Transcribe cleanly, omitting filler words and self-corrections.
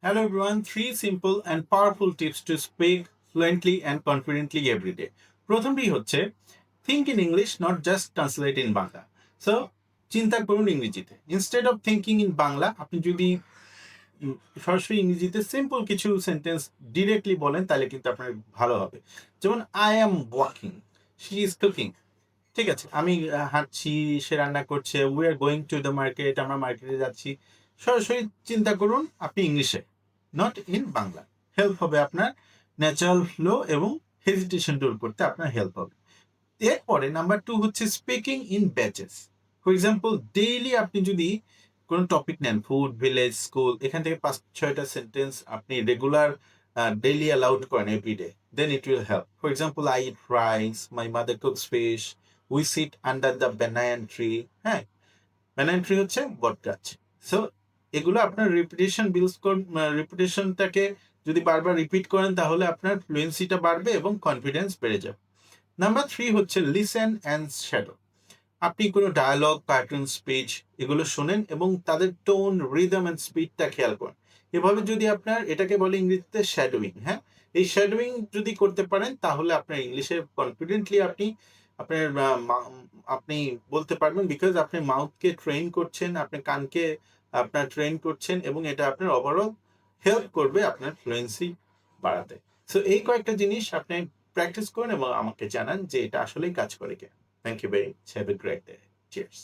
Hello everyone, three simple and powerful tips to speak fluently and confidently every day. প্রথমটি হচ্ছে think in English not just translate in Bangla. So চিন্তা করুন ইংরেজিতে। Instead of thinking in Bangla আপনি যদি সরাসরি ইংরেজিতে সিম্পল কিছু সেন্টেন্স ডিরেক্টলি বলেন তাহলে কিন্তু আপনার ভালো হবে। যেমন I am walking, she is cooking. ঠিক আছে, আমি হাঁটছি, সে রান্না করছে, we are going to the market, আমরা মার্কেটে যাচ্ছি। সরাসরি চিন্তা করুন আপনি ইংলিশে, নট ইন বাংলা। হেল্প হবে আপনার ন্যাচারাল ফ্লো এবং হেজিটেশন দূর করতে আপনার হেল্প হবে। এরপরে নাম্বার টু হচ্ছে speaking in batches. For example daily আপনি যদি কোনো টপিক নেন, ফুড, ভিলেজ, স্কুল, এখান থেকে 5-6টা সেন্টেন্স আপনি রেগুলার ডেইলি অ্যালাউড করেন everyday, then it will help. For example I eat rice, my mother cooks fish, we sit under the banyan tree. হ্যাঁ, ব্যানায়ান ট্রি হচ্ছে বট গাছ। সো এগুলো আপনার রিপিটেশন বিল্ড রিপিটেশনটাকে যদি বারবার রিপিট করেন তাহলে আপনার ফ্লুয়েন্সিটা বাড়বে এবং কনফিডেন্স বেড়ে যাবে। নাম্বার থ্রি হচ্ছে লিসেন অ্যান্ড শ্যাডো। আপনি কোনো ডায়ালগ, কার্টুন, স্পিচ এগুলো শোনেন এবং তাদের টোন, রিদম অ্যান্ড স্পিডটা খেয়াল করেন। এভাবে যদি আপনার, এটাকে বলে ইংরেজিতে শ্যাডোয়িং। হ্যাঁ, এই শ্যাডোয়িং যদি করতে পারেন তাহলে আপনার ইংলিশে কনফিডেন্টলি আপনার আপনি বলতে পারবেন, বিকজ আপনি মাউথকে ট্রেন করছেন, আপনি কানকে আপনার ট্রেন করছেন এবং এটা আপনার ওভারঅল হেল্প করবে আপনার ফ্লুয়েন্সি বাড়াতে। সো এই কয়েকটা জিনিস আপনি প্র্যাকটিস করুন এবং আমাকে জানান যে এটা আসলেই কাজ করে কিনা। Thank you very much. Have a great day. Cheers.